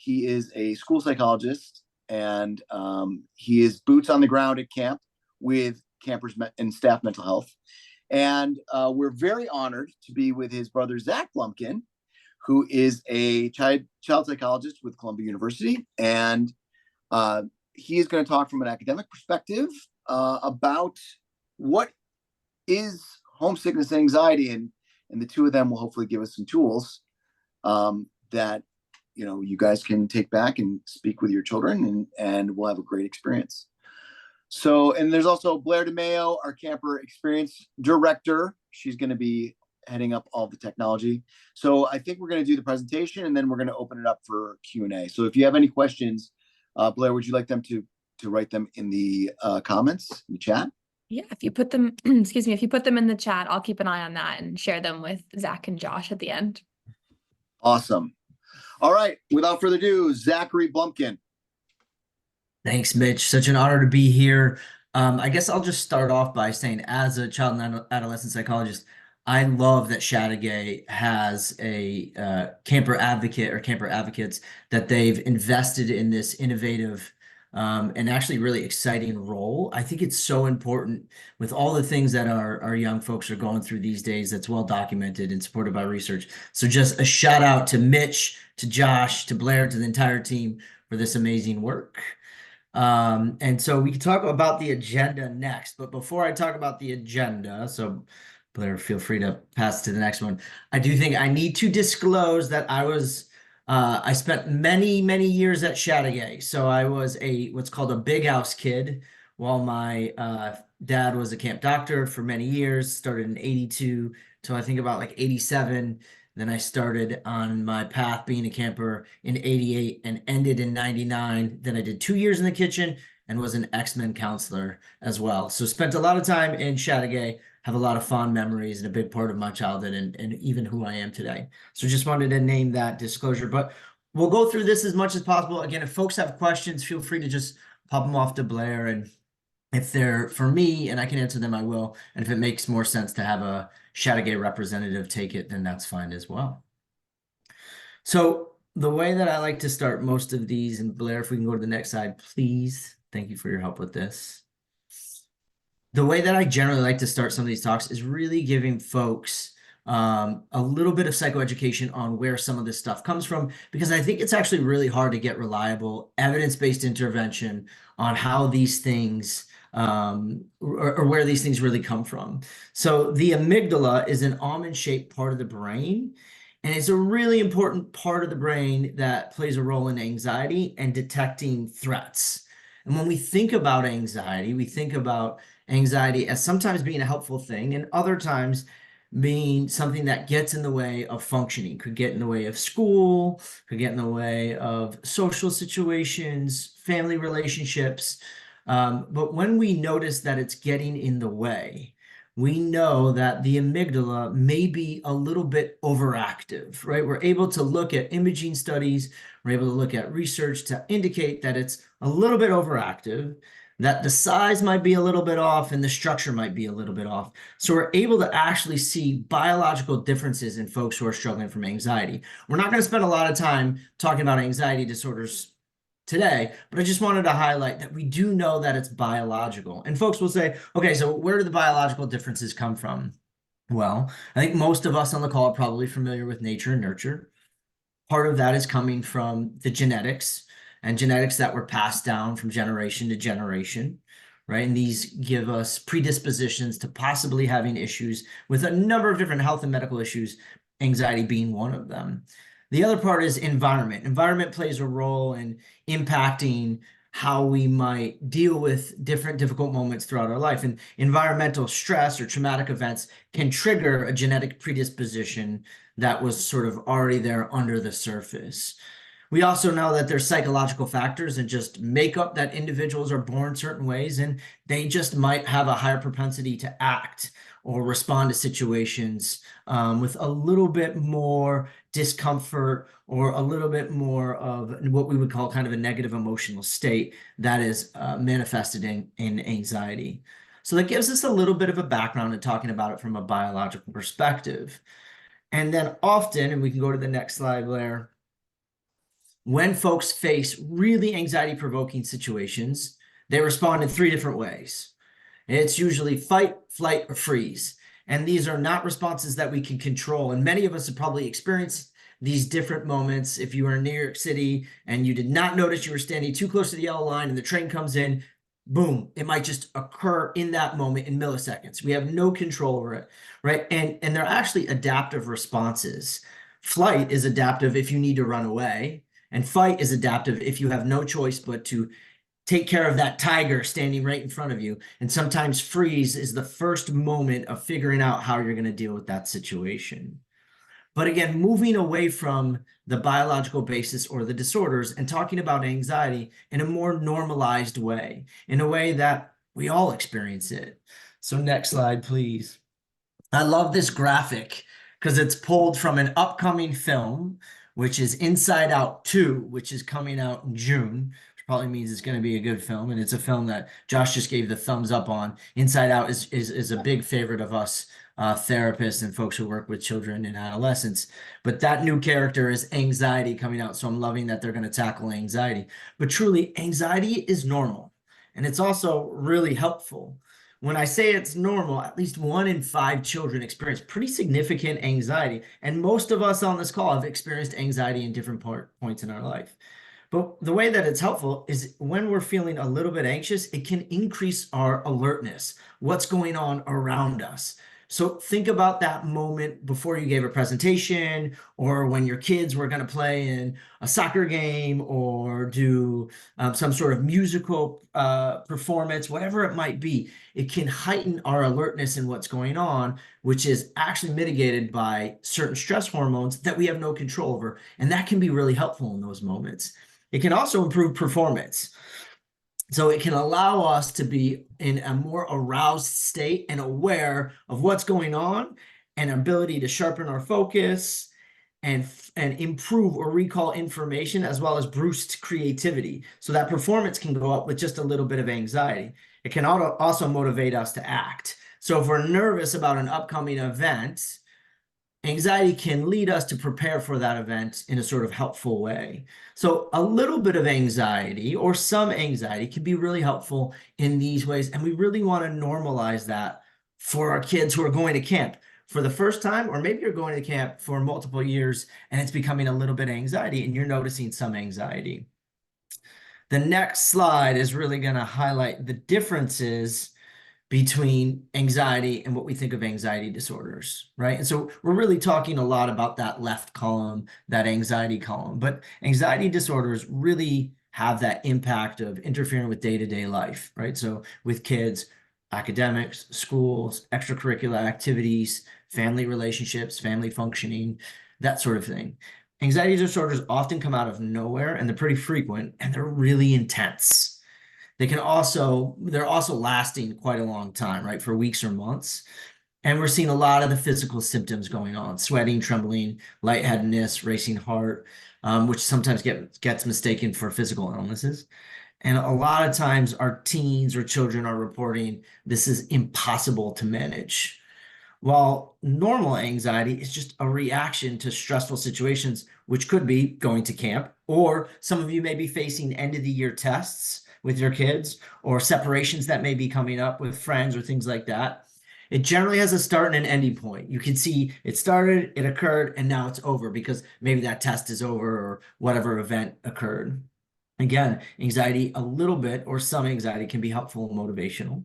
He is a school psychologist, and he is boots on the ground at camp with campers and staff mental health. And we're very honored to be with his brother, Zach Blumpkin, who is a child psychologist with Columbia University. And he is going to talk from an academic perspective about what is homesickness and anxiety. And the two of them will hopefully give us some tools that, you guys can take back and speak with your children, and we'll have a great experience. So, and there's also Blair DeMayo, our camper experience director. She's going to be heading up all the technology. So I think we're going to do the presentation, and then we're going to open it up for Q&A. So if you have any questions, Blair, would you like them to write them in the comments, in the chat? Yeah, if you put them, excuse me, if you put them in the chat, I'll keep an eye on that and share them with Zach and Josh at the end. Awesome. All right, without further ado, Zachary Blumpkin. Thanks, Mitch. Such an honor to be here. I guess I'll just start off by saying, as a child and adolescent psychologist, I love that Chateaugay has a camper advocate or camper advocates, that they've invested in this innovative and actually really exciting role. I think it's so important with all the things that our young folks are going through these days. That's well documented and supported by research. So just a shout out to Mitch, to Josh, to Blair, to the entire team for this amazing work. And so we can talk about the agenda next, but before I talk about the agenda, so Blair, feel free to pass to the next one. I do think I need to disclose that I spent many years at Chateaugay. So I was what's called a big house kid, while my dad was a camp doctor for many years, started in 82 till I think about like 87. Then I started on my path being a camper in 88 and ended in 99. Then I did 2 years in the kitchen and was an X-Men counselor as well. So spent a lot of time in Chateaugay, have a lot of fond memories and a big part of my childhood and even who I am today. So just wanted to name that disclosure, but we'll go through this as much as possible. Again, if folks have questions, feel free to just pop them off to Blair, and if they're for me and I can answer them, I will. And if it makes more sense to have a Chateaugay representative take it, then that's fine as well. So the way that I like to start most of these, and Blair, if we can go to the next slide, please. Thank you for your help with this. The way that I generally like to start some of these talks is really giving folks a little bit of psychoeducation on where some of this stuff comes from, because I think it's actually really hard to get reliable evidence-based intervention on how these things or where these things really come from. So the amygdala is an almond-shaped part of the brain, and it's a really important part of the brain that plays a role in anxiety and detecting threats. And when we think about anxiety, we think about anxiety as sometimes being a helpful thing and other times being something that gets in the way of functioning, could get in the way of school, could get in the way of social situations, family relationships. But when we notice that it's getting in the way, we know that the amygdala may be a little bit overactive, right? We're able to look at imaging studies, we're able to look at research to indicate that it's a little bit overactive, that the size might be a little bit off and the structure might be a little bit off. So we're able to actually see biological differences in folks who are struggling from anxiety. We're not going to spend a lot of time talking about anxiety disorders today, but I just wanted to highlight that we do know that it's biological. And folks will say, okay, so where do the biological differences come from? Well, I think most of us on the call are probably familiar with nature and nurture. Part of that is coming from the genetics, and genetics that were passed down from generation to generation, right? And these give us predispositions to possibly having issues with a number of different health and medical issues, anxiety being one of them. The other part is environment. Environment plays a role in impacting how we might deal with different difficult moments throughout our life. And environmental stress or traumatic events can trigger a genetic predisposition that was sort of already there under the surface. We also know that there's psychological factors and just makeup, that individuals are born certain ways and they just might have a higher propensity to act or respond to situations with a little bit more discomfort or a little bit more of what we would call kind of a negative emotional state that is manifested in anxiety. So that gives us a little bit of a background in talking about it from a biological perspective. And then often, and we can go to the next slide, Blair, when folks face really anxiety-provoking situations, they respond in 3 different ways. It's usually fight, flight, or freeze. And these are not responses that we can control. And many of us have probably experienced these different moments. If you were in New York City and you did not notice you were standing too close to the yellow line and the train comes in, boom, it might just occur in that moment in milliseconds. We have no control over it, right? And they're actually adaptive responses. Flight is adaptive if you need to run away, and fight is adaptive if you have no choice but to take care of that tiger standing right in front of you. And sometimes freeze is the first moment of figuring out how you're going to deal with that situation. But again, moving away from the biological basis or the disorders and talking about anxiety in a more normalized way, in a way that we all experience it. So next slide, please. I love this graphic because it's pulled from an upcoming film, which is Inside Out 2, which is coming out in June. Probably means it's going to be a good film, and it's a film that Josh just gave the thumbs up on. Inside Out is a big favorite of us therapists and folks who work with children and adolescents. But that new character is anxiety coming out, so I'm loving that they're going to tackle anxiety. But truly, anxiety is normal, and it's also really helpful. When I say it's normal, at least 1 in 5 children experience pretty significant anxiety, and most of us on this call have experienced anxiety in different points in our life. But the way that it's helpful is when we're feeling a little bit anxious, it can increase our alertness, what's going on around us. So think about that moment before you gave a presentation, or when your kids were going to play in a soccer game or do some sort of musical performance, whatever it might be. It can heighten our alertness in what's going on, which is actually mitigated by certain stress hormones that we have no control over. And that can be really helpful in those moments. It can also improve performance. So it can allow us to be in a more aroused state and aware of what's going on, and ability to sharpen our focus and improve or recall information, as well as boost creativity. So that performance can go up with just a little bit of anxiety. It can also motivate us to act. So if we're nervous about an upcoming event, anxiety can lead us to prepare for that event in a sort of helpful way. So a little bit of anxiety or some anxiety can be really helpful in these ways. And we really want to normalize that for our kids who are going to camp for the first time, or maybe you're going to camp for multiple years and it's becoming a little bit of anxiety and you're noticing some anxiety. The next slide is really going to highlight the differences between anxiety and what we think of anxiety disorders, right? And so we're really talking a lot about that left column, that anxiety column, but anxiety disorders really have that impact of interfering with day-to-day life, right? So with kids, academics, schools, extracurricular activities, family relationships, family functioning, that sort of thing. Anxiety disorders often come out of nowhere, and they're pretty frequent, and they're really intense. They're also lasting quite a long time, right? For weeks or months. And we're seeing a lot of the physical symptoms going on: sweating, trembling, lightheadedness, racing heart, which sometimes gets mistaken for physical illnesses. And a lot of times our teens or children are reporting this is impossible to manage. While normal anxiety is just a reaction to stressful situations, which could be going to camp, or some of you may be facing end of the year tests with your kids, or separations that may be coming up with friends or things like that. It generally has a start and an ending point. You can see it started, it occurred, and now it's over because maybe that test is over or whatever event occurred. Again, anxiety, a little bit or some anxiety can be helpful and motivational,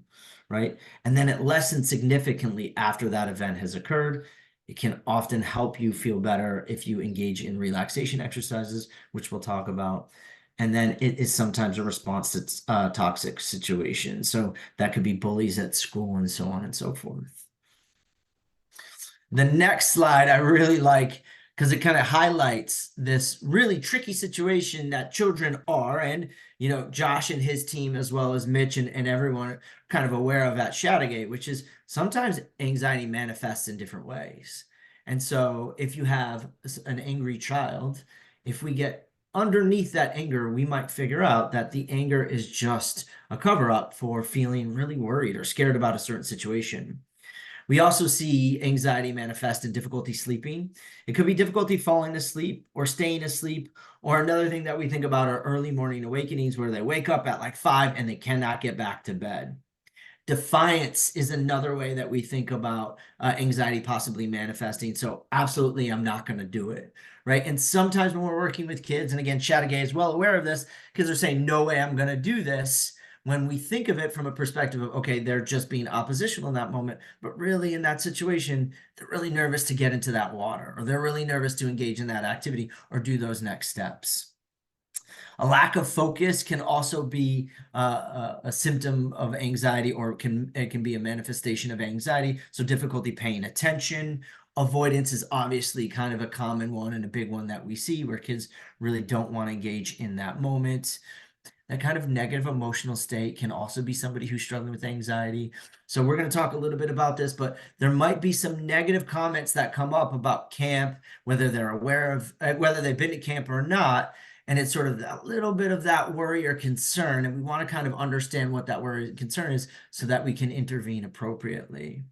right? And then it lessens significantly after that event has occurred. It can often help you feel better if you engage in relaxation exercises, which we'll talk about. And then it is sometimes a response to toxic situations. So that could be bullies at school and so on and so forth. The next slide I really like because it kind of highlights this really tricky situation that children are, and Josh and his team, as well as Mitch and everyone, are kind of aware of at Chateaugay, which is sometimes anxiety manifests in different ways. And so if you have an angry child, if we get underneath that anger, we might figure out that the anger is just a cover-up for feeling really worried or scared about a certain situation. We also see anxiety manifest in difficulty sleeping. It could be difficulty falling asleep or staying asleep, or another thing that we think about are early morning awakenings where they wake up at like 5 and they cannot get back to bed. Defiance is another way that we think about anxiety possibly manifesting. So absolutely, I'm not going to do it, right? And sometimes when we're working with kids, and again, Chateaugay is well aware of this, because they're saying, no way I'm going to do this. When we think of it from a perspective of, okay, they're just being oppositional in that moment, but really in that situation, they're really nervous to get into that water, or they're really nervous to engage in that activity or do those next steps. A lack of focus can also be a symptom of anxiety, or it can be a manifestation of anxiety. So difficulty paying attention. Avoidance is obviously kind of a common one and a big one that we see, where kids really don't want to engage in that moment. That kind of negative emotional state can also be somebody who's struggling with anxiety. So we're going to talk a little bit about this, but there might be some negative comments that come up about camp, whether they're aware of, whether they've been to camp or not. And it's sort of a little bit of that worry or concern. And we want to kind of understand what that worry and concern is so that we can intervene appropriately.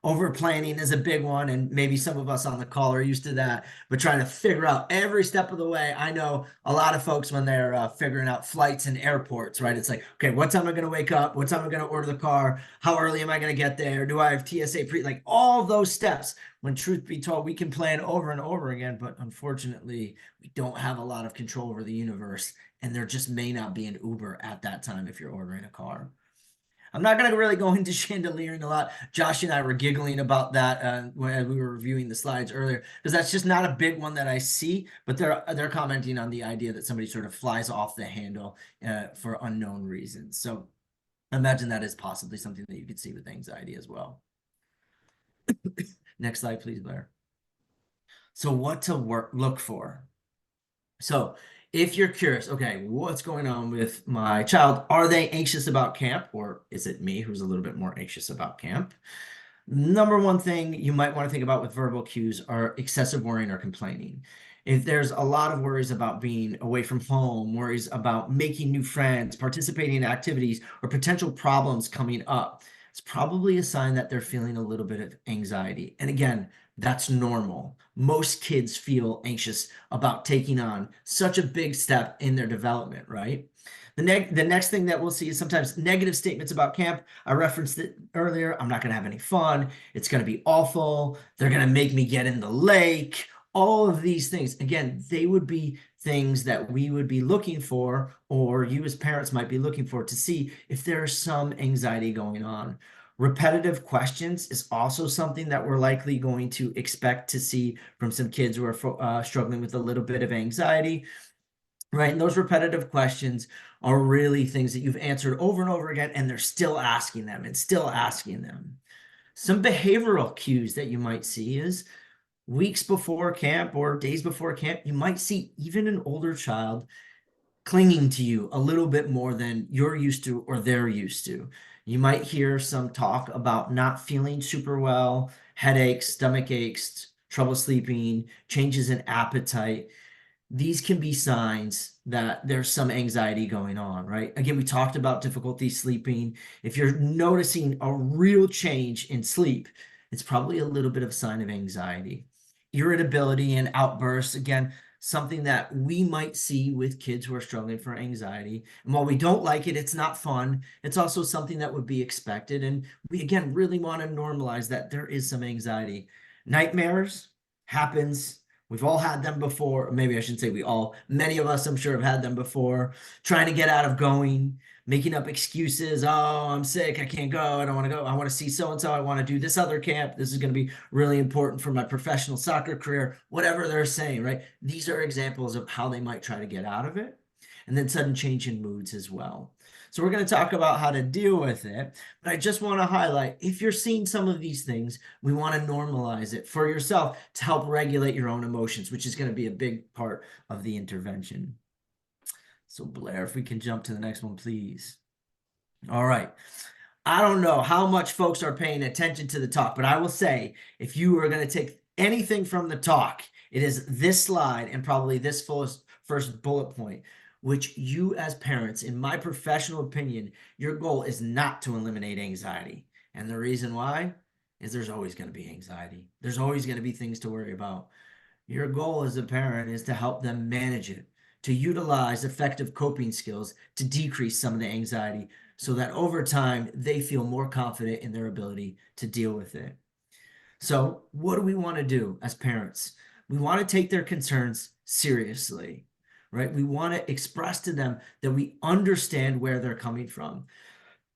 Over planning is a big one, and maybe some of us on the call are used to that, but trying to figure out every step of the way. I know a lot of folks when they're figuring out flights and airports, right? It's like, okay, what time am I going to wake up? What time am I going to order the car? How early am I going to get there? Do I have TSA like all those steps? When truth be told, we can plan over and over again, but unfortunately, we don't have a lot of control over the universe, and there just may not be an Uber at that time if you're ordering a car. I'm not going to really go into chandeliering a lot. Josh and I were giggling about that when we were reviewing the slides earlier, because that's just not a big one that I see, but they're commenting on the idea that somebody sort of flies off the handle for unknown reasons. So I imagine that is possibly something that you could see with anxiety as well. Next slide, please, Blair. So what to look for. So if you're curious, okay, what's going on with my child? Are they anxious about camp, or is it me who's a little bit more anxious about camp? Number one thing you might want to think about with verbal cues are excessive worrying or complaining. If there's a lot of worries about being away from home, worries about making new friends, participating in activities, or potential problems coming up, it's probably a sign that they're feeling a little bit of anxiety. And again, that's normal. Most kids feel anxious about taking on such a big step in their development, right? The next thing that we'll see is sometimes negative statements about camp. I referenced it earlier. I'm not going to have any fun. It's going to be awful. They're going to make me get in the lake. All of these things, again, they would be things that we would be looking for, or you as parents might be looking for, to see if there's some anxiety going on. Repetitive questions is also something that we're likely going to expect to see from some kids who are struggling with a little bit of anxiety, right? And those repetitive questions are really things that you've answered over and over again, and they're still asking them and still asking them. Some behavioral cues that you might see is weeks before camp or days before camp, you might see even an older child clinging to you a little bit more than you're used to or they're used to. You might hear some talk about not feeling super well, headaches, stomach aches, trouble sleeping, changes in appetite. These can be signs that there's some anxiety going on, right? Again, we talked about difficulty sleeping. If you're noticing a real change in sleep, it's probably a little bit of a sign of anxiety. Irritability and outbursts, again, something that we might see with kids who are struggling for anxiety. And while we don't like it, it's not fun. It's also something that would be expected. And we, again, really want to normalize that there is some anxiety. Nightmares happens. We've all had them before. Maybe I shouldn't say we all. Many of us, I'm sure, have had them before. Trying to get out of going, making up excuses. Oh, I'm sick. I can't go. I don't want to go. I want to see so-and-so. I want to do this other camp. This is going to be really important for my professional soccer career. Whatever they're saying, right? These are examples of how they might try to get out of it. And then sudden change in moods as well. So we're going to talk about how to deal with it, but I just want to highlight, if you're seeing some of these things, we want to normalize it for yourself to help regulate your own emotions, which is going to be a big part of the intervention. So Blair, if we can jump to the next one, please. All right. I don't know how much folks are paying attention to the talk, but I will say, if you are going to take anything from the talk, it is this slide and probably this first bullet point, which you as parents, in my professional opinion, your goal is not to eliminate anxiety. And the reason why is there's always going to be anxiety. There's always going to be things to worry about. Your goal as a parent is to help them manage it, to utilize effective coping skills to decrease some of the anxiety so that over time they feel more confident in their ability to deal with it. So, what do we want to do as parents? We want to take their concerns seriously, right? We want to express to them that we understand where they're coming from.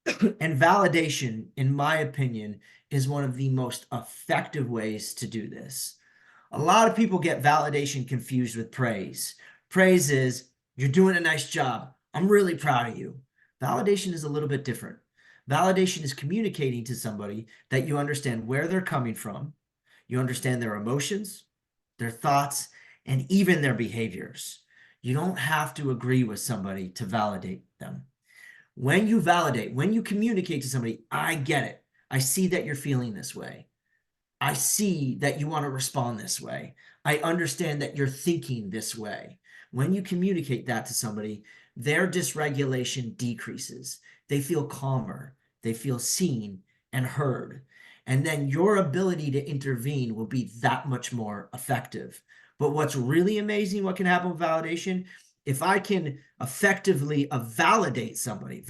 And validation, in my opinion, is one of the most effective ways to do this. A lot of people get validation confused with praise. Praise is, you're doing a nice job. I'm really proud of you. Validation is a little bit different. Validation is communicating to somebody that you understand where they're coming from, you understand their emotions, their thoughts, and even their behaviors. You don't have to agree with somebody to validate them. When you validate, when you communicate to somebody, I get it. I see that you're feeling this way. I see that you want to respond this way. I understand that you're thinking this way. When you communicate that to somebody, their dysregulation decreases. They feel calmer. They feel seen and heard. And then your ability to intervene will be that much more effective. But what's really amazing, what can happen with validation, if I can effectively validate somebody,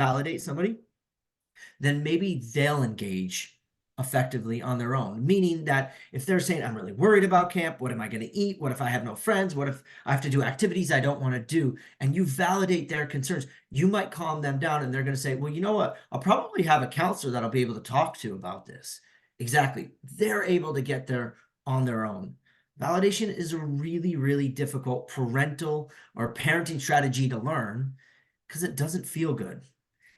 then maybe they'll engage effectively on their own. Meaning that if they're saying, I'm really worried about camp, what am I going to eat? What if I have no friends? What if I have to do activities I don't want to do? And you validate their concerns, you might calm them down and they're going to say, well, you know what? I'll probably have a counselor that I'll be able to talk to about this. Exactly. They're able to get there on their own. Validation is a really, really difficult parental or parenting strategy to learn because it doesn't feel good.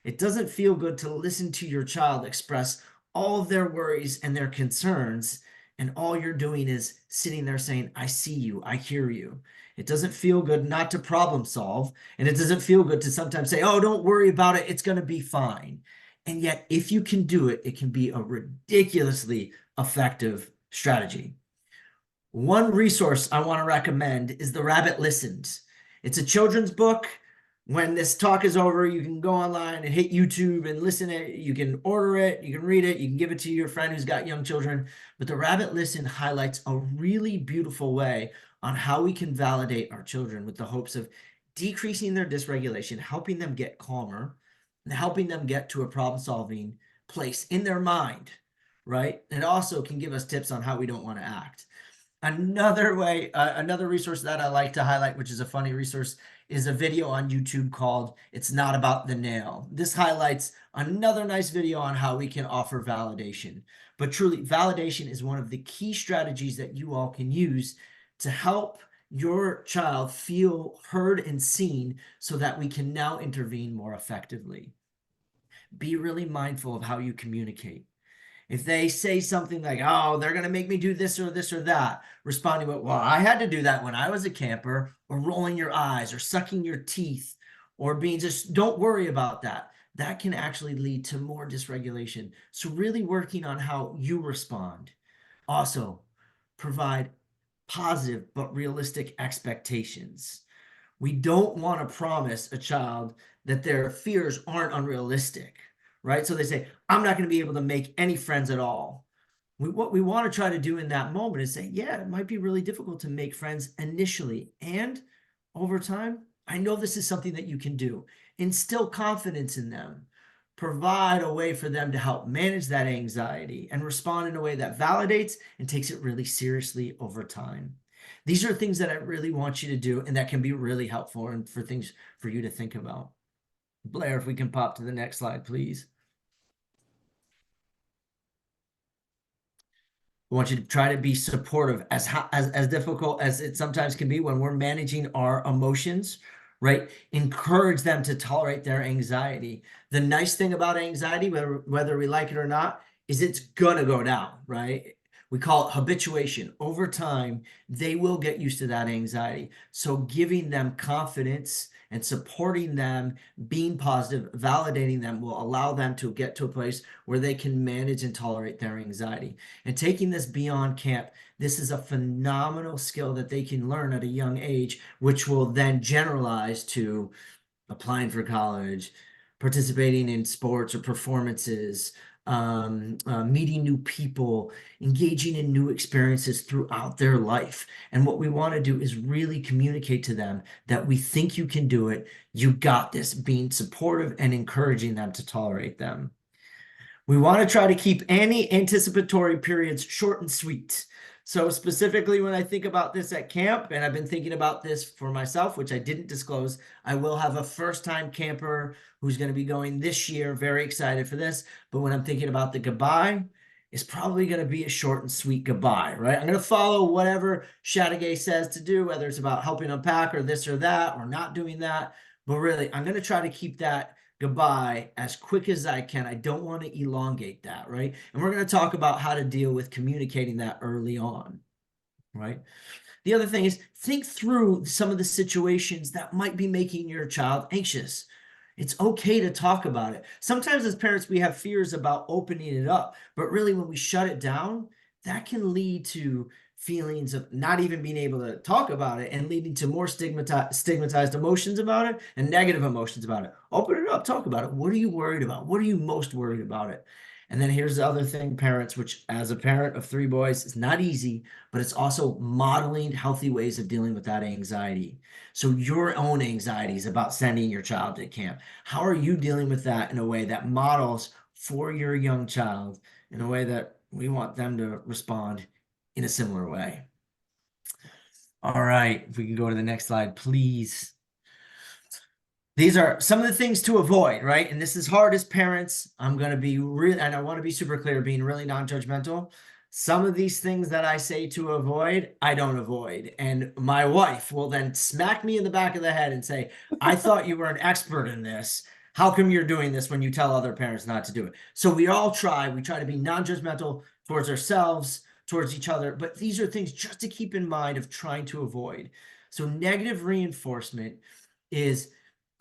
It doesn't feel good to listen to your child express all of their worries and their concerns, and all you're doing is sitting there saying, I see you, I hear you. It doesn't feel good not to problem solve, and it doesn't feel good to sometimes say, oh, don't worry about it, it's going to be fine. And yet, if you can do it, it can be a ridiculously effective strategy. One resource I want to recommend is The Rabbit Listens. It's a children's book. When this talk is over, you can go online and hit YouTube and listen to it. You can order it, you can read it, you can give it to your friend who's got young children. But The Rabbit Listen highlights a really beautiful way on how we can validate our children with the hopes of decreasing their dysregulation, helping them get calmer, and helping them get to a problem-solving place in their mind, right? It also can give us tips on how we don't want to act. Another way, another resource that I like to highlight, which is a funny resource, is a video on YouTube called It's Not About the Nail. This highlights another nice video on how we can offer validation. But truly, validation is one of the key strategies that you all can use to help your child feel heard and seen so that we can now intervene more effectively. Be really mindful of how you communicate. If they say something like, oh, they're going to make me do this or that, responding with, well, I had to do that when I was a camper, or rolling your eyes or sucking your teeth or being just, don't worry about that. That can actually lead to more dysregulation. So really working on how you respond. Also, provide positive but realistic expectations. We don't want to promise a child that their fears aren't unrealistic. Right? So they say, I'm not going to be able to make any friends at all. What we want to try to do in that moment is say, yeah, it might be really difficult to make friends initially. And over time, I know this is something that you can do. Instill confidence in them. Provide a way for them to help manage that anxiety and respond in a way that validates and takes it really seriously over time. These are things that I really want you to do and that can be really helpful and for things for you to think about. Blair, if we can pop to the next slide, please. I want you to try to be supportive, as difficult as it sometimes can be when we're managing our emotions, right? Encourage them to tolerate their anxiety. The nice thing about anxiety, whether we like it or not, is it's gonna go down, right? We call it habituation. Over time, they will get used to that anxiety. So giving them confidence and supporting them, being positive, validating them will allow them to get to a place where they can manage and tolerate their anxiety. And taking this beyond camp, this is a phenomenal skill that they can learn at a young age, which will then generalize to applying for college, participating in sports or performances, meeting new people, engaging in new experiences throughout their life. And what we want to do is really communicate to them that we think you can do it. You got this, being supportive and encouraging them to tolerate them. We want to try to keep any anticipatory periods short and sweet. So specifically when I think about this at camp, and I've been thinking about this for myself, which I didn't disclose, I will have a first-time camper who's going to be going this year. Very excited for this. But when I'm thinking about the goodbye, it's probably going to be a short and sweet goodbye, right? I'm going to follow whatever Chateaugay says to do, whether it's about helping unpack or this or that, or not doing that. But really, I'm going to try to keep that goodbye as quick as I can. I don't want to elongate that, right? And we're going to talk about how to deal with communicating that early on, right? The other thing is think through some of the situations that might be making your child anxious. It's okay to talk about it. Sometimes as parents, we have fears about opening it up, but really when we shut it down, that can lead to feelings of not even being able to talk about it and leading to more stigmatized emotions about it and negative emotions about it. Open it up, talk about it. What are you worried about? What are you most worried about it? And then here's the other thing, parents, which as a parent of 3 boys, is not easy, but it's also modeling healthy ways of dealing with that anxiety. So your own anxieties about sending your child to camp, how are you dealing with that in a way that models for your young child in a way that we want them to respond in a similar way? All right, if we can go to the next slide, please. These are some of the things to avoid, right? And this is hard as parents. I'm going to be real, and I want to be super clear, being really non-judgmental. Some of these things that I say to avoid, I don't avoid. And my wife will then smack me in the back of the head and say, I thought you were an expert in this. How come you're doing this when you tell other parents not to do it? So we all try. We try to be non-judgmental towards ourselves, towards each other. But these are things just to keep in mind of trying to avoid. So negative reinforcement is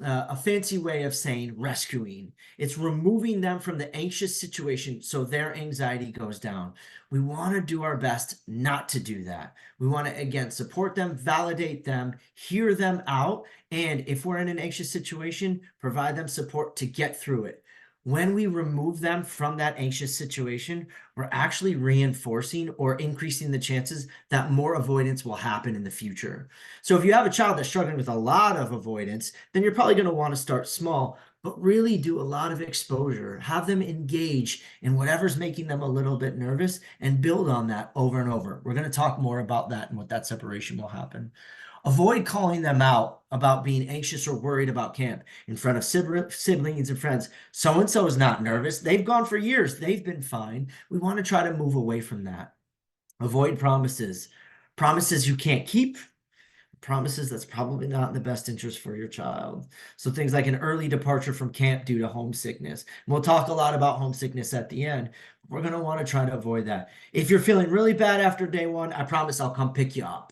a fancy way of saying rescuing. It's removing them from the anxious situation so their anxiety goes down. We want to do our best not to do that. We want to, again, support them, validate them, hear them out, and if we're in an anxious situation, provide them support to get through it. When we remove them from that anxious situation, we're actually reinforcing or increasing the chances that more avoidance will happen in the future. So if you have a child that's struggling with a lot of avoidance, then you're probably going to want to start small, but really do a lot of exposure. Have them engage in whatever's making them a little bit nervous and build on that over and over. We're going to talk more about that and what that separation will happen. Avoid calling them out about being anxious or worried about camp in front of siblings and friends. So-and-so is not nervous. They've gone for years. They've been fine. We want to try to move away from that. Avoid promises. Promises you can't keep. Promises that's probably not in the best interest for your child. So things like an early departure from camp due to homesickness. And we'll talk a lot about homesickness at the end. We're going to want to try to avoid that. If you're feeling really bad after day 1, I promise I'll come pick you up.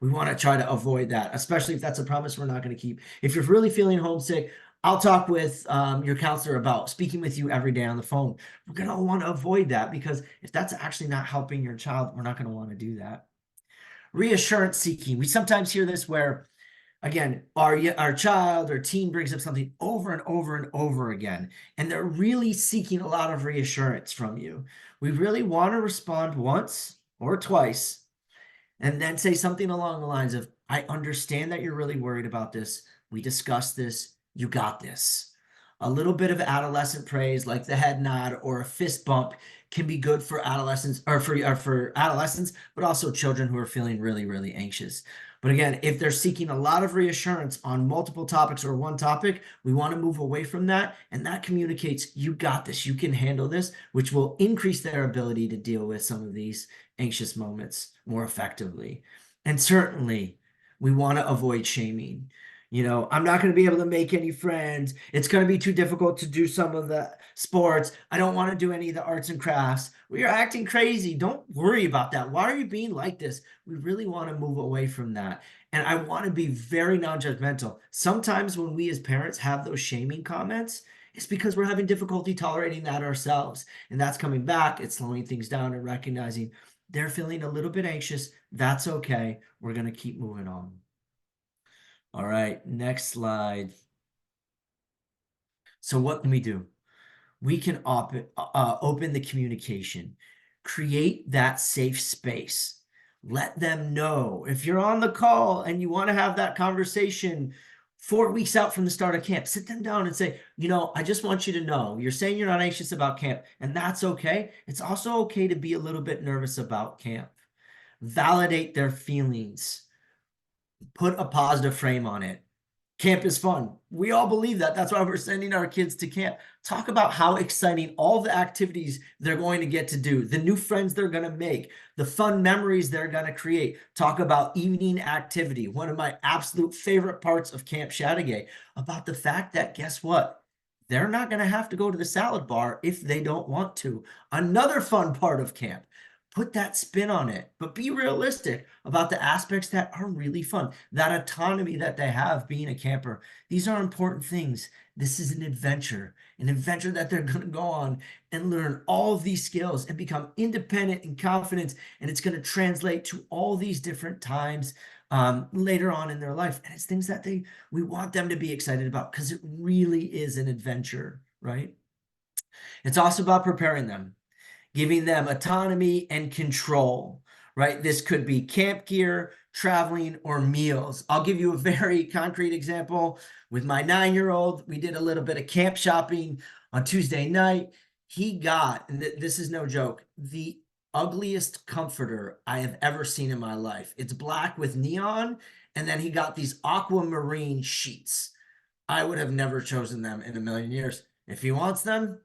We want to try to avoid that, especially if that's a promise we're not going to keep. If you're really feeling homesick, I'll talk with your counselor about speaking with you every day on the phone. We're going to want to avoid that because if that's actually not helping your child, we're not going to want to do that. Reassurance seeking. We sometimes hear this where, again, our child or teen brings up something over and over and over again, and they're really seeking a lot of reassurance from you. We really want to respond once or twice and then say something along the lines of, I understand that you're really worried about this. We discussed this. You got this. A little bit of adolescent praise, like the head nod or a fist bump, can be good for adolescents or for adolescents, but also children who are feeling really, really anxious. But again, if they're seeking a lot of reassurance on multiple topics or one topic, we want to move away from that. And that communicates, you got this, you can handle this, which will increase their ability to deal with some of these anxious moments more effectively. And certainly, we want to avoid shaming. You know, I'm not going to be able to make any friends. It's going to be too difficult to do some of the sports. I don't want to do any of the arts and crafts. We are acting crazy. Don't worry about that. Why are you being like this? We really want to move away from that. And I want to be very non-judgmental. Sometimes when we as parents have those shaming comments, it's because we're having difficulty tolerating that ourselves. And that's coming back. It's slowing things down and recognizing they're feeling a little bit anxious. That's okay. We're going to keep moving on. All right, next slide. So what can we do? we can open the communication, create that safe space. Let them know if you're on the call and you want to have that conversation 4 weeks out from the start of camp, sit them down and say, I just want you to know, you're saying you're not anxious about camp, and that's okay. It's also okay to be a little bit nervous about camp. Validate their feelings. Put a positive frame on it. Camp is fun. We all believe that. That's why we're sending our kids to camp. Talk about how exciting all the activities they're going to get to do, the new friends they're going to make, the fun memories they're going to create. Talk about evening activity. One of my absolute favorite parts of Camp Chateaugay, about the fact that, guess what? They're not going to have to go to the salad bar if they don't want to. Another fun part of camp. Put that spin on it, but be realistic about the aspects that are really fun. That autonomy that they have being a camper. These are important things. This is an adventure that they're going to go on and learn all of these skills and become independent and confident. And it's going to translate to all these different times later on in their life. And it's things that we want them to be excited about, because it really is an adventure, right? It's also about preparing them, giving them autonomy and control, right? This could be camp gear, traveling, or meals. I'll give you a very concrete example. With my 9-year-old, we did a little bit of camp shopping on Tuesday night. He got, and this is no joke, the ugliest comforter I have ever seen in my life. It's black with neon, and then he got these aquamarine sheets. I would have never chosen them in a million years. If he wants them,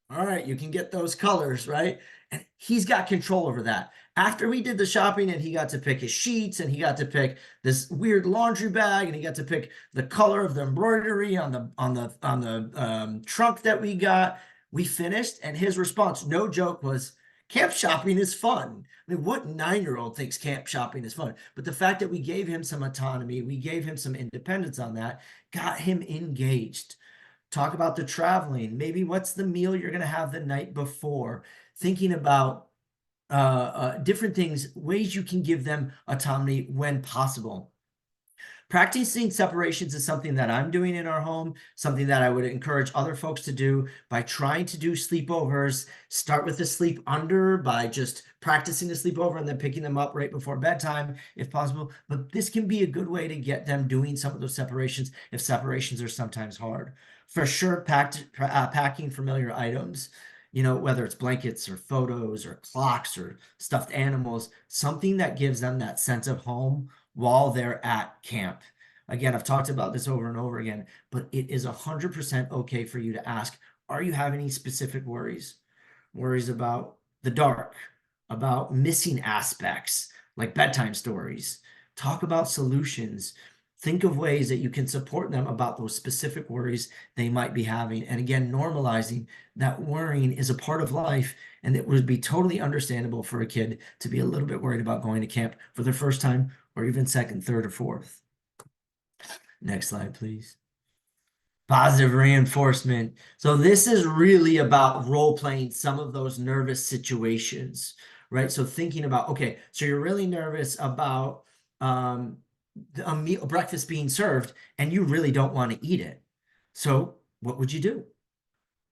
all right, you can get those colors, right? And he's got control over that. After we did the shopping and he got to pick his sheets and he got to pick this weird laundry bag and he got to pick the color of the embroidery on the trunk that we got, we finished, and his response, no joke, was, camp shopping is fun. I mean, what 9-year-old thinks camp shopping is fun? But the fact that we gave him some autonomy, we gave him some independence on that, got him engaged. Talk about the traveling. Maybe what's the meal you're going to have the night before? Thinking about different things, ways you can give them autonomy when possible. Practicing separations is something that I'm doing in our home, something that I would encourage other folks to do by trying to do sleepovers. Start with the sleep under by just practicing the sleepover and then picking them up right before bedtime if possible. But this can be a good way to get them doing some of those separations if separations are sometimes hard. For sure, packing familiar items, whether it's blankets or photos or clocks or stuffed animals, something that gives them that sense of home while they're at camp. Again, I've talked about this over and over again, but it is 100% okay for you to ask, are you having any specific worries? Worries about the dark, about missing aspects like bedtime stories. Talk about solutions. Think of ways that you can support them about those specific worries they might be having. And again, normalizing that worrying is a part of life, and it would be totally understandable for a kid to be a little bit worried about going to camp for their first time or even second, third, or fourth. Next slide, please. Positive reinforcement. So this is really about role-playing some of those nervous situations, right? So thinking about, okay, so you're really nervous about a breakfast being served and you really don't want to eat it. So what would you do?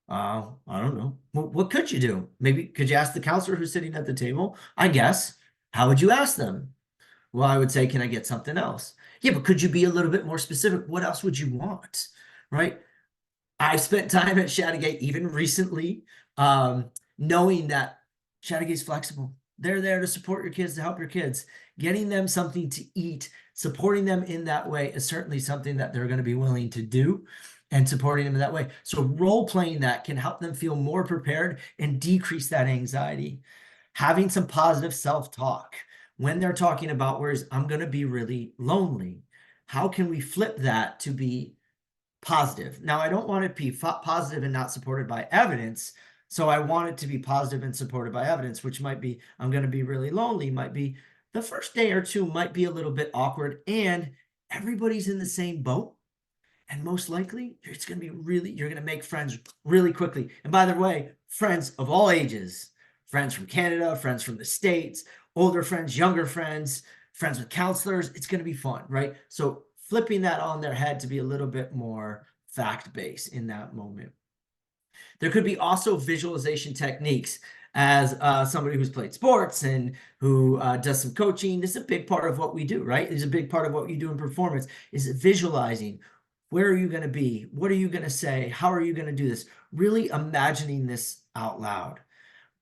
I don't know. What could you do? Maybe could you ask the counselor who's sitting at the table? I guess. How would you ask them? Well, I would say, can I get something else? Yeah, but could you be a little bit more specific? What else would you want? Right? I've spent time at Chateaugay even recently, knowing that Chateaugay is flexible. They're there to support your kids, to help your kids. Getting them something to eat, supporting them in that way is certainly something that they're going to be willing to do, and supporting them in that way. So role-playing that can help them feel more prepared and decrease that anxiety. Having some positive self-talk. When they're talking about, whereas I'm going to be really lonely, how can we flip that to be positive? Now, I don't want it to be positive and not supported by evidence. So I want it to be positive and supported by evidence, which might be, I'm going to be really lonely, might be the first day or two might be a little bit awkward, and everybody's in the same boat. And most likely it's going to be you're going to make friends really quickly. And by the way, friends of all ages, friends from Canada, friends from the States, older friends, younger friends, friends with counselors. It's going to be fun, right? So flipping that on their head to be a little bit more fact-based in that moment. There could be also visualization techniques. As somebody who's played sports and who does some coaching, this is a big part of what we do, right? It's a big part of what you do in performance is visualizing. Where are you going to be? What are you going to say? How are you going to do this? Really imagining this out loud.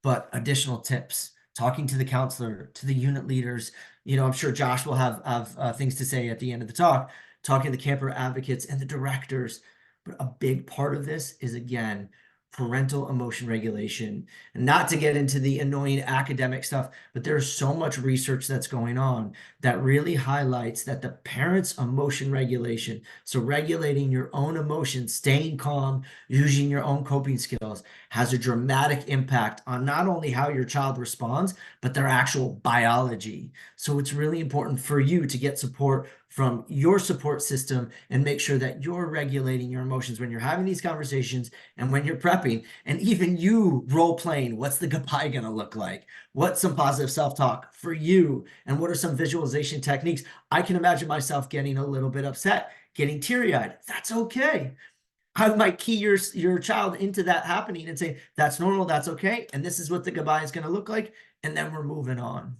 But additional tips, talking to the counselor, to the unit leaders. You know, I'm sure Josh will have things to say at the end of the talk, talking to the camper advocates and the directors. But a big part of this is, again, parental emotion regulation. And not to get into the annoying academic stuff, but there's so much research that's going on that really highlights that the parent's emotion regulation, so regulating your own emotions, staying calm, using your own coping skills, has a dramatic impact on not only how your child responds, but their actual biology. So it's really important for you to get support from your support system and make sure that you're regulating your emotions when you're having these conversations and when you're prepping, and even you role playing. What's the goodbye going to look like? What's some positive self-talk for you? And what are some visualization techniques? I can imagine myself getting a little bit upset, getting teary-eyed. That's okay. I might key your child into that happening and say, that's normal, that's okay, and this is what the goodbye is going to look like, and then we're moving on.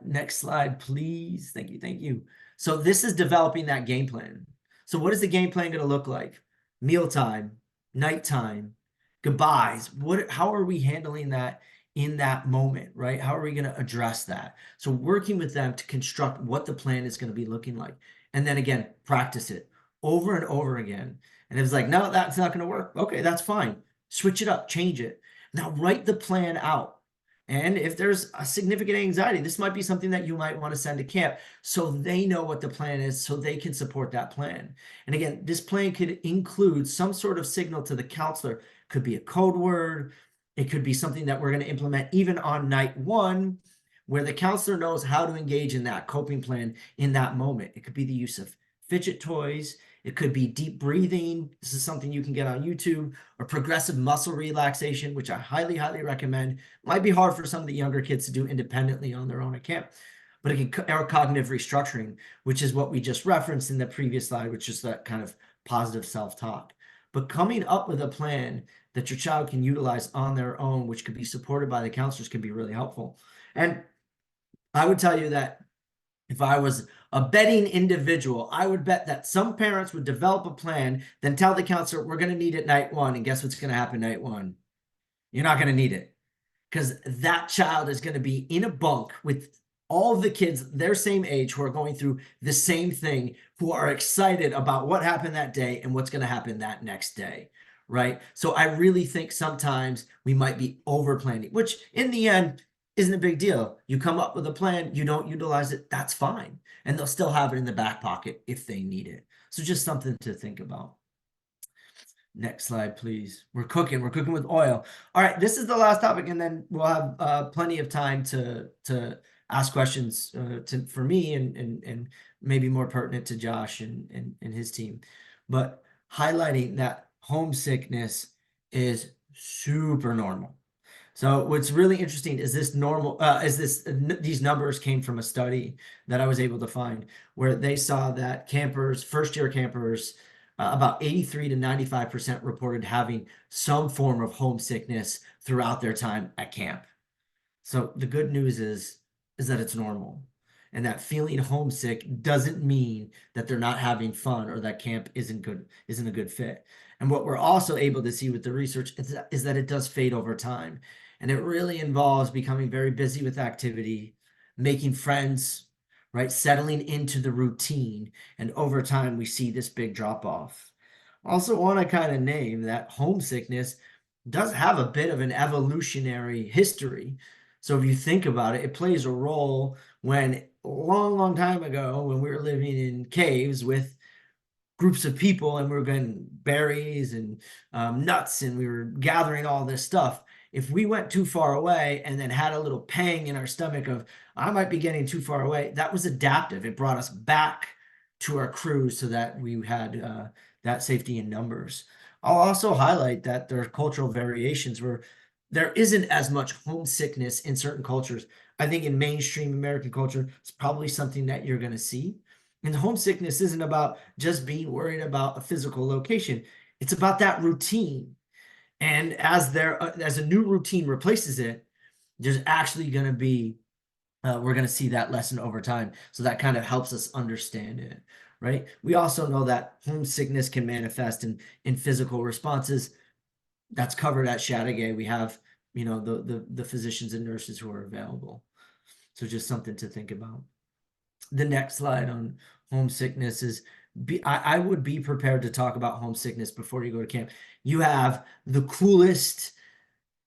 Next slide, please. Thank you, thank you. So this is developing that game plan. So what is the game plan going to look like? Mealtime, nighttime, goodbyes. How are we handling that in that moment, right? How are we going to address that? So working with them to construct what the plan is going to be looking like. And then again, practice it over and over again. And if it's like, no, that's not going to work. Okay, that's fine. Switch it up, change it. Now write the plan out. And if there's a significant anxiety, this might be something that you might want to send to camp so they know what the plan is, so they can support that plan. And again, this plan could include some sort of signal to the counselor. Could be a code word. It could be something that we're going to implement even on night one, where the counselor knows how to engage in that coping plan in that moment. It could be the use of fidget toys. It could be deep breathing. This is something you can get on YouTube, or progressive muscle relaxation, which I highly, highly recommend. Might be hard for some of the younger kids to do independently on their own at camp, but it can, or cognitive restructuring, which is what we just referenced in the previous slide, which is that kind of positive self-talk. But coming up with a plan that your child can utilize on their own, which could be supported by the counselors, can be really helpful. And I would tell you that if I was a betting individual, I would bet that some parents would develop a plan, then tell the counselor, we're going to need it night one. And guess what's going to happen night one? You're not going to need it, because that child is going to be in a bunk with all of the kids their same age who are going through the same thing, who are excited about what happened that day and what's going to happen that next day, right? So I really think sometimes we might be over planning, which in the end isn't a big deal. You come up with a plan, you don't utilize it, that's fine. And they'll still have it in the back pocket if they need it. So just something to think about. Next slide, please. We're cooking with oil. All right, this is the last topic, and then we'll have plenty of time to ask questions for me and maybe more pertinent to Josh and his team. But highlighting that homesickness is super normal. So what's really interesting is these numbers came from a study that I was able to find, where they saw that campers, first-year campers, about 83 to 95% reported having some form of homesickness throughout their time at camp. So the good news is that it's normal, and that feeling homesick doesn't mean that they're not having fun or that camp isn't a good fit. And what we're also able to see with the research is that it does fade over time. And it really involves becoming very busy with activity, making friends, right? Settling into the routine. And over time, we see this big drop off. Also want to kind of name that homesickness does have a bit of an evolutionary history. So if you think about it, it plays a role when a long, long time ago, when we were living in caves with groups of people and we were getting berries and nuts, and we were gathering all this stuff. If we went too far away and then had a little pang in our stomach of, I might be getting too far away, that was adaptive. It brought us back to our crew so that we had that safety in numbers. I'll also highlight that there are cultural variations where there isn't as much homesickness in certain cultures. I think in mainstream American culture, it's probably something that you're going to see. And homesickness isn't about just being worried about a physical location. It's about that routine. And as a new routine replaces it, there's actually going to be, we're going to see that lesson over time. So that kind of helps us understand it, right? We also know that homesickness can manifest in physical responses. That's covered at Chateaugay. We have, the physicians and nurses who are available. So just something to think about. The next slide on homesickness is I would be prepared to talk about homesickness before you go to camp. You have the coolest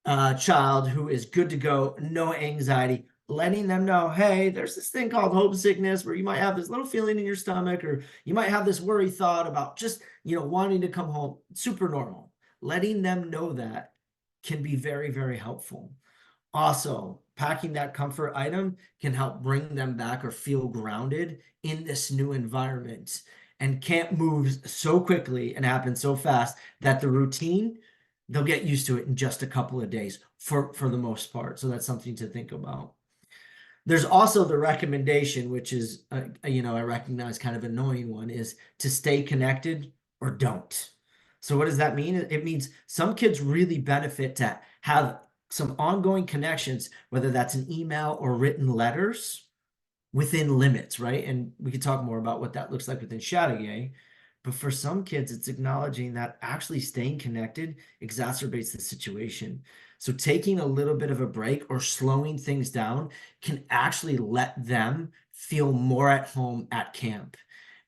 child who is good to go, no anxiety, letting them know, hey, there's this thing called homesickness where you might have this little feeling in your stomach, or you might have this worry thought about just, wanting to come home. Super normal. Letting them know that can be very, very helpful. Also, packing that comfort item can help bring them back or feel grounded in this new environment. And camp moves so quickly and happens so fast that the routine, they'll get used to it in just a couple of days for the most part. So that's something to think about. There's also the recommendation, which is, I recognize kind of annoying one, is to stay connected or don't. So what does that mean? It means some kids really benefit to have some ongoing connections, whether that's an email or written letters, within limits, right? And we could talk more about what that looks like within Chateaugay. But for some kids, it's acknowledging that actually staying connected exacerbates the situation. So taking a little bit of a break or slowing things down can actually let them feel more at home at camp.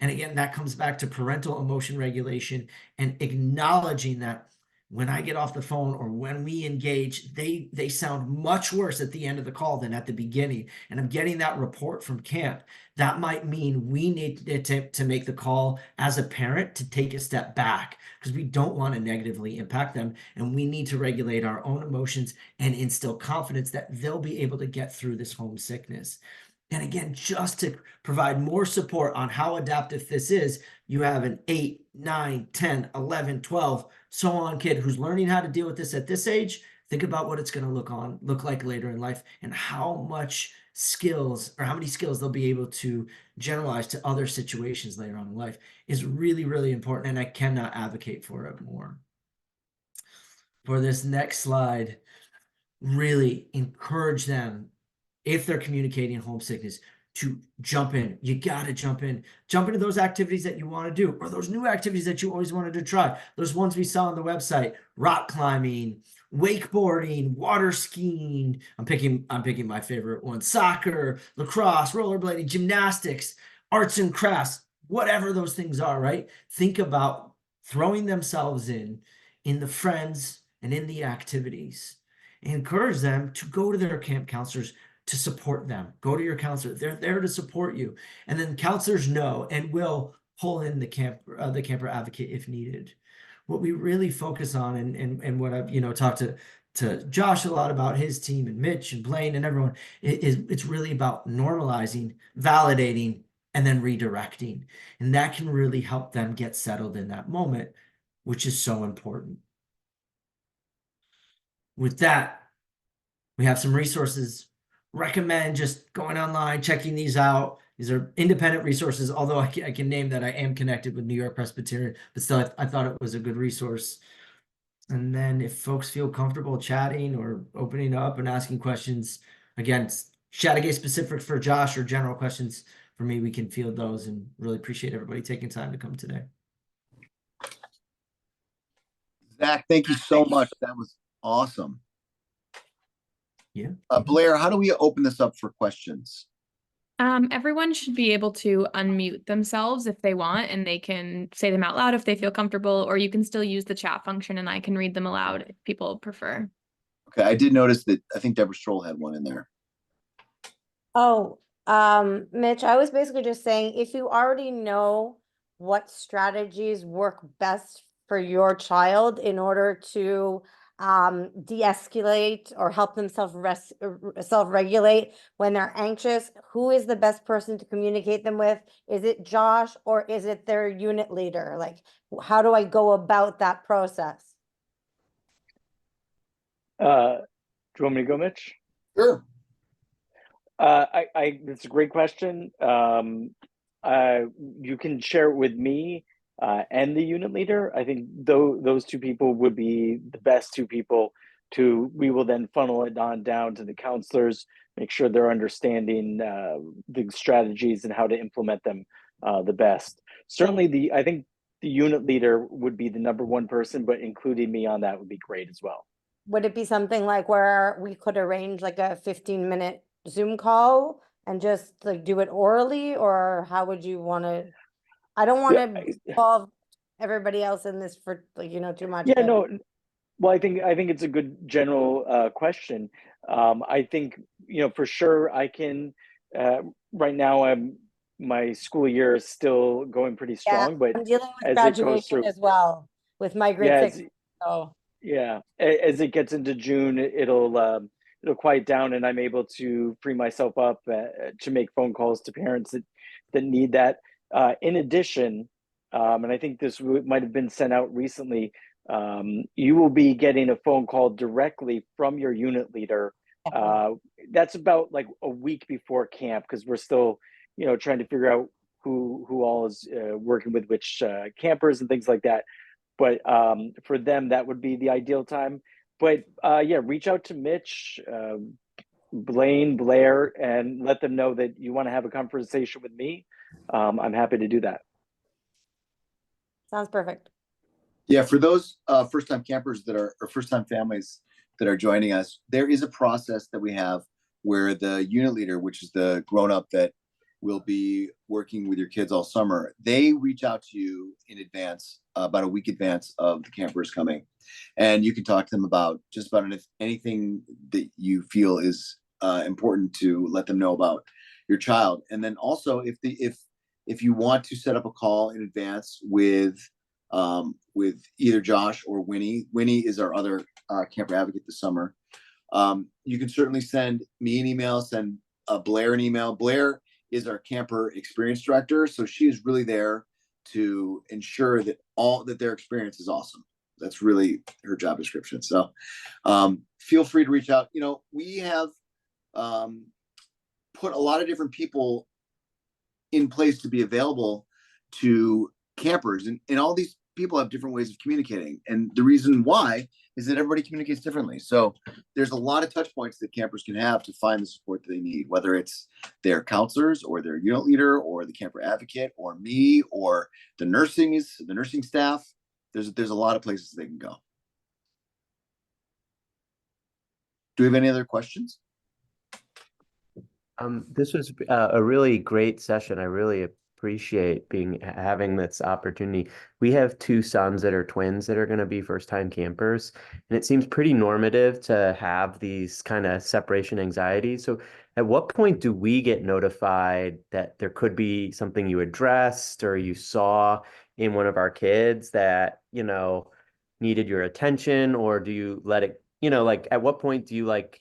And again, that comes back to parental emotion regulation and acknowledging that when I get off the phone or when we engage, they sound much worse at the end of the call than at the beginning. And I'm getting that report from camp. That might mean we need to make the call as a parent to take a step back, because we don't want to negatively impact them. And we need to regulate our own emotions and instill confidence that they'll be able to get through this homesickness. And again, just to provide more support on how adaptive this is, you have an 8, 9, 10, 11, 12, so on kid who's learning how to deal with this at this age. Think about what it's going to look like later in life, and how much skills or how many skills they'll be able to generalize to other situations later on in life is really, really important. And I cannot advocate for it more. For this next slide, really encourage them, if they're communicating homesickness, to jump in. You got to jump into those activities that you want to do, or those new activities that you always wanted to try. Those ones we saw on the website: rock climbing, wakeboarding, water skiing. I'm picking my favorite ones: soccer, lacrosse, rollerblading, gymnastics, arts and crafts, whatever those things are, right? Think about throwing themselves in the friends and in the activities. Encourage them to go to their camp counselors to support them. Go to your counselor. They're there to support you. And then counselors know and will pull in the camper advocate if needed. What we really focus on, and what I've talked to Josh a lot about, his team, and Mitch and Blaine and everyone, it's really about normalizing, validating, and then redirecting. And that can really help them get settled in that moment, which is so important. With that, we have some resources. Recommend just going online, checking these out. These are independent resources, although I can name that I am connected with New York Presbyterian, but still I thought it was a good resource. And then if folks feel comfortable chatting or opening up and asking questions, again, Chateaugay specific for Josh or general questions for me, we can field those, and really appreciate everybody taking time to come today. Zach, thank you so much. That was awesome. Yeah. Blair, how do we open this up for questions? Everyone should be able to unmute themselves if they want, and they can say them out loud if they feel comfortable, or you can still use the chat function and I can read them aloud if people prefer. Okay, I did notice that I think Deborah Stroll had one in there. Oh, Mitch, I was basically just saying, if you already know what strategies work best for your child in order to de-escalate or help them self-regulate when they're anxious, who is the best person to communicate them with? Is it Josh or is it their unit leader? Like, how do I go about that process? Do you want me to go, Mitch? Sure. It's a great question. You can share it with me. and the unit leader. I think those two people would be the best two people we will then funnel it on down to the counselors, make sure they're understanding the strategies and how to implement them the best. Certainly I think the unit leader would be the number one person, but including me on that would be great as well. Would it be something like where we could arrange like a 15-minute Zoom call and just like do it orally, or how would you want to? I don't want to involve everybody else in this for like, too much. Yeah, but no. Well, I think it's a good general question. I think for sure I can. Right now, my school year is still going pretty yeah, strong, but I'm dealing with as it goes graduation through, as well with my grade yeah, 6. So as it gets into June, it'll quiet down, and I'm able to free myself up to make phone calls to parents that need that. In addition, and I think this might have been sent out recently. You will be getting a phone call directly from your unit leader. That's about like a week before camp, because we're still, trying to figure out who all is working with which campers and things like that. But for them, that would be the ideal time. But yeah, reach out to Mitch, Blaine, Blair, and let them know that you want to have a conversation with me. I'm happy to do that. sounds perfect. Yeah, for those first-time campers or first-time families that are joining us, there is a process that we have where the unit leader, which is the grown-up that will be working with your kids all summer, they reach out to you in advance, about a week advance of the campers coming, and you can talk to them about just about anything that you feel is important to let them know about your child. And then also, if you want to set up a call in advance with either Josh or Winnie. Winnie is our other camper advocate this summer. You can certainly send me an email, send Blair an email. Blair is our camper experience director, so she is really there to ensure that their experience is awesome. That's really her job description. So feel free to reach out. We have put a lot of different people in place to be available to campers, and all these people have different ways of communicating, and the reason why is that everybody communicates differently. So there's a lot of touch points that campers can have to find the support that they need, whether it's their counselors or their unit leader or the camper advocate or me or the nursing staff. There's a lot of places they can go. Do we have any other questions? This was a really great session. I really appreciate having this opportunity. We have two sons that are twins that are going to be first-time campers, and it seems pretty normative to have these kind of separation anxieties. So at what point do we get notified that there could be something you addressed or you saw in one of our kids that, needed your attention, or do you let it, like at what point do you like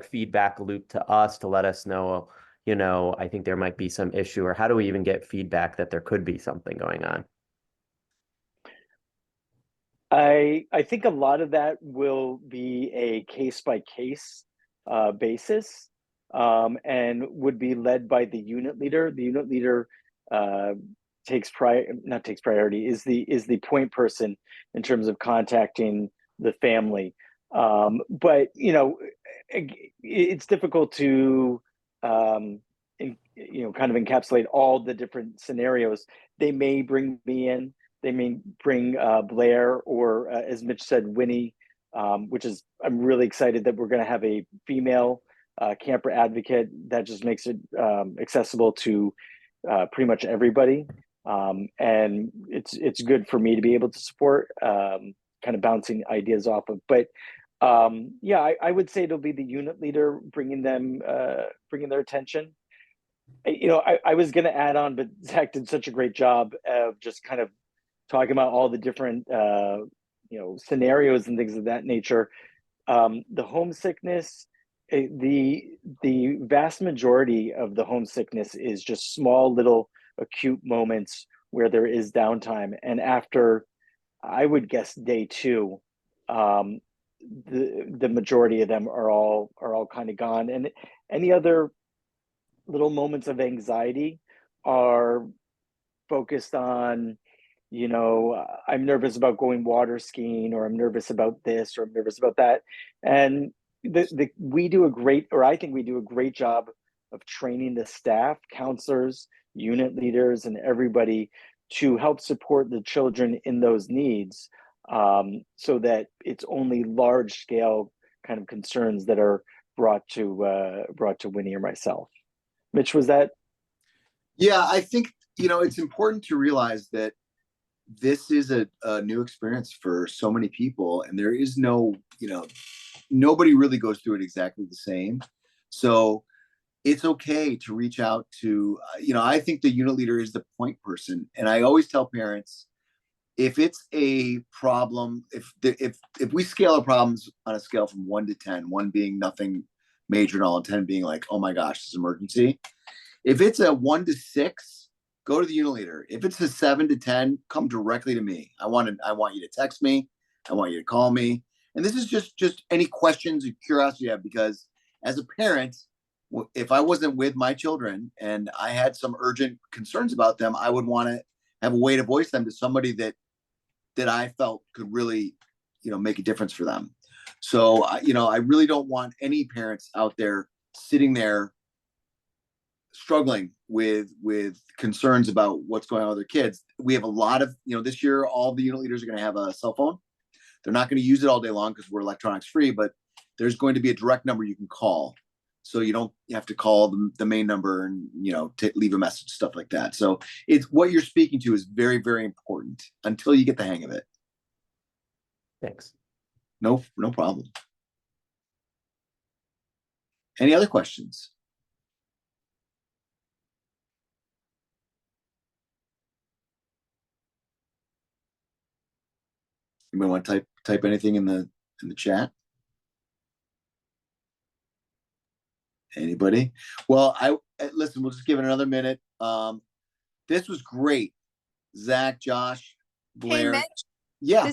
feedback loop to us to let us know, I think there might be some issue, or how do we even get feedback that there could be something going on? I think a lot of that will be a case by case basis, and would be led by the unit leader. The unit leader takes priority, is the point person in terms of contacting the family. But it's difficult to kind of encapsulate all the different scenarios. They may bring me in, they may bring Blair, or as Mitch said, Winnie, which is, I'm really excited that we're going to have a female camper advocate. That just makes it accessible to pretty much everybody, and it's good for me to be able to support, kind of bouncing ideas off of. But yeah, I would say it'll be the unit leader bringing their attention. I was going to add on, but Zach did such a great job of just kind of talking about all the different scenarios and things of that nature. The homesickness, the vast majority of the homesickness is just small little acute moments where there is downtime, and after, I would guess, day 2, the majority of them are all kind of gone, and any other little moments of anxiety are focused on, I'm nervous about going water skiing, or I'm nervous about this, or I'm nervous about that. And we do a great, or I think we do a great job of training the staff, counselors, unit leaders, and everybody to help support the children in those needs, so that it's only large scale kind of concerns that are brought to Winnie or myself. Mitch, was that? Yeah, I think, it's important to realize that this is a new experience for so many people, and there is no, nobody really goes through it exactly the same. So it's okay to reach out to, I think the unit leader is the point person. And I always tell parents, if it's a problem, if we scale our problems on a scale from 1 to 10, 1 being nothing major at all, and 10 being like, oh my gosh, this is an emergency. If it's a 1 to 6, go to the unit leader. If it's a 7 to 10, come directly to me. I want you to text me. I want you to call me. And this is just any questions or curiosity you have, because as a parent, if I wasn't with my children and I had some urgent concerns about them, I would want to have a way to voice them to somebody that I felt could really, make a difference for them. So, I really don't want any parents out there sitting there struggling with concerns about what's going on with their kids. We have a lot of, this year, all the unit leaders are going to have a cell phone. They're not going to use it all day long because we're electronics free, but there's going to be a direct number you can call. So you have to call the main number and, leave a message, stuff like that. So it's what you're speaking to is very, very important until you get the hang of it. Thanks. No problem. Any other questions? Anybody want to type anything in the chat? Anybody? Well, listen, we'll just give it another minute. This was great. Zach, Josh, Blair. Hey, Mitch. Yeah.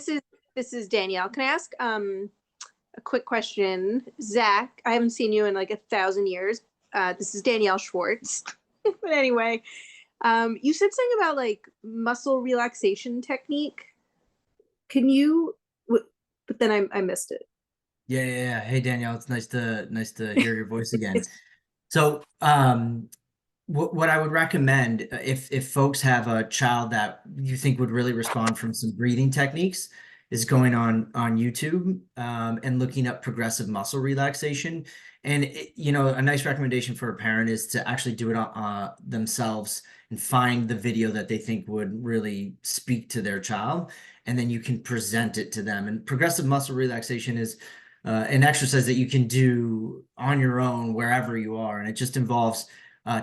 This is Danielle. Can I ask a quick question? Zach, I haven't seen you in like 1,000 years. This is Danielle Schwarz. But anyway, you said something about like muscle relaxation technique. Can you? But then I missed it. Yeah. Hey, Danielle, it's nice to hear your voice again. So, what I would recommend, if folks have a child that you think would really respond from some breathing techniques, is going on YouTube and looking up progressive muscle relaxation. And a nice recommendation for a parent is to actually do it themselves and find the video that they think would really speak to their child, and then you can present it to them. And progressive muscle relaxation is an exercise that you can do on your own wherever you are, and it just involves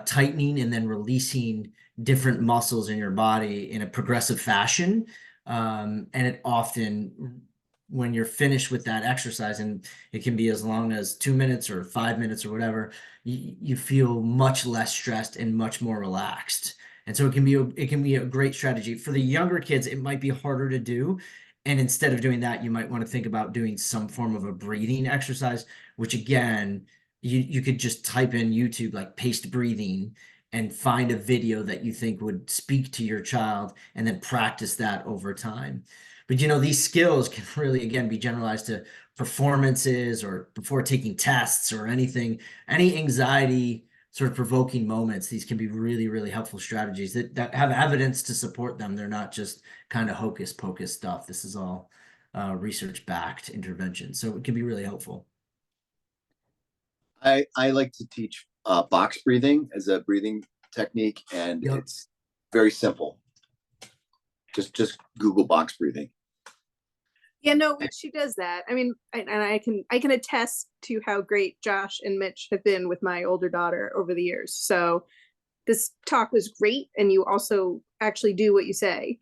tightening and then releasing different muscles in your body in a progressive fashion. And it often, when you're finished with that exercise, and it can be as long as 2 minutes or 5 minutes or whatever, you feel much less stressed and much more relaxed. And so it can be a great strategy. For the younger kids, it might be harder to do. And instead of doing that, you might want to think about doing some form of a breathing exercise, which again, you could just type in YouTube, like paste breathing, and find a video that you think would speak to your child, and then practice that over time. But these skills can really, again, be generalized to performances or before taking tests or anything, any anxiety sort of provoking moments. These can be really, really helpful strategies that have evidence to support them. They're not just kind of hocus pocus stuff. This is all research-backed intervention. So it can be really helpful. I like to teach box breathing as a breathing technique, and it's very simple. Just Google box breathing. Yeah, no, she does that. I mean, and I can attest to how great Josh and Mitch have been with my older daughter over the years. So this talk was great, and you also actually do what you say.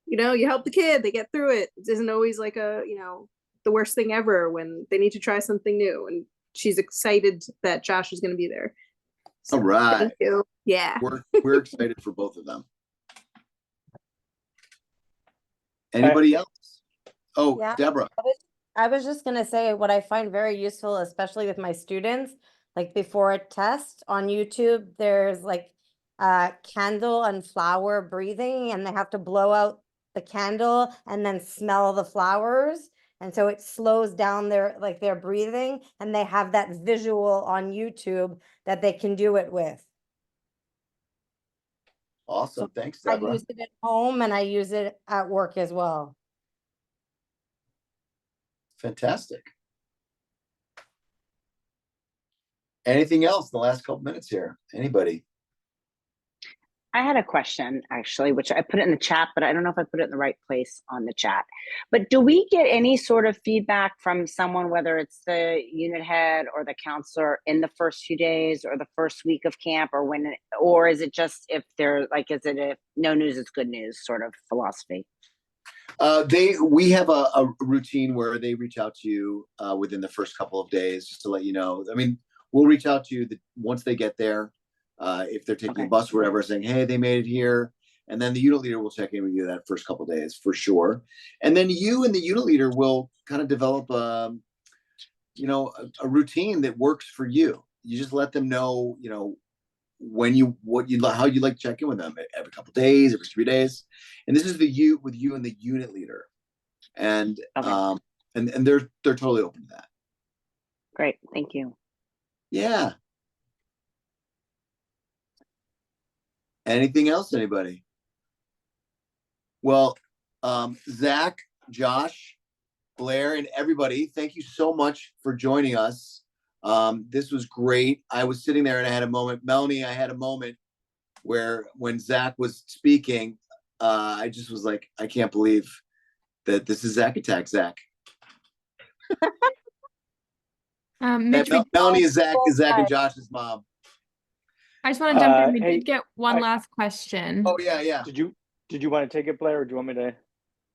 You help the kid, they get through it. It isn't always like the worst thing ever when they need to try something new. And she's excited that Josh is going to be there. So, all right. Thank you. Yeah. We're excited for both of them. Anybody else? Oh, yeah. Deborah. I was just going to say what I find very useful, especially with my students, like before a test on YouTube, there's like candle and flower breathing, and they have to blow out the candle and then smell the flowers. And so it slows down their breathing, and they have that visual on YouTube that they can do it with. Awesome. Thanks, I Deborah. use it at home and I use it at work as well. Fantastic. Anything else in the last couple minutes here? Anybody? I had a question actually, which I put it in the chat, but I don't know if I put it in the right place on the chat. But do we get any sort of feedback from someone, whether it's the unit head or the counselor, in the first few days or the first week of camp, or when, or is it just if they're like, is it a no news is good news sort of philosophy? We have a routine where they reach out to you within the first couple of days just to let you know. I mean, we'll reach out to you once they get there. If they're taking a bus or whatever, saying, hey, they made it here. And then the unit leader will check in with you that first couple of days for sure. And then you and the unit leader will kind of develop a routine that works for you. You just let them know, how you like to check in with them every couple of days, every 3 days. And this is with you and the unit leader. And and they're totally open to that. Great, thank you. Yeah. Anything else, anybody? Well, Zach, Josh, Blair, and everybody, thank you so much for joining us. This was great. I was sitting there and I had a moment. Melanie, I had a moment where when Zach was speaking, I just was like, I can't believe that this is Zach Attack, Zach. Mitch, Melanie is Zach and Josh's mom. I just want to jump in. We Hey, did get one last question. Oh, yeah. Did you want to take it, Blair, or do you want me to?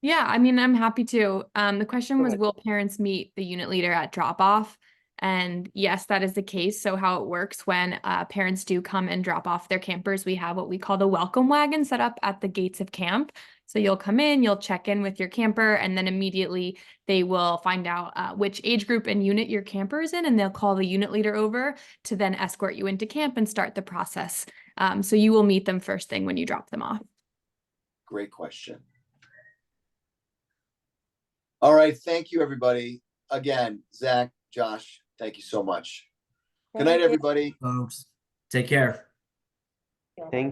Yeah, I mean, I'm happy to. The question Go was, ahead. will parents meet the unit leader at drop-off? And yes, that is the case. So how it works when parents do come and drop off their campers, we have what we call the welcome wagon set up at the gates of camp. So you'll come in, you'll check in with your camper, and then immediately they will find out which age group and unit your camper is in, and they'll call the unit leader over to then escort you into camp and start the process. So you will meet them first thing when you drop them off. Great question. All right. Thank you, everybody. Again, Zach, Josh, thank you so much. Good night, everybody. Folks, take care. Thank you.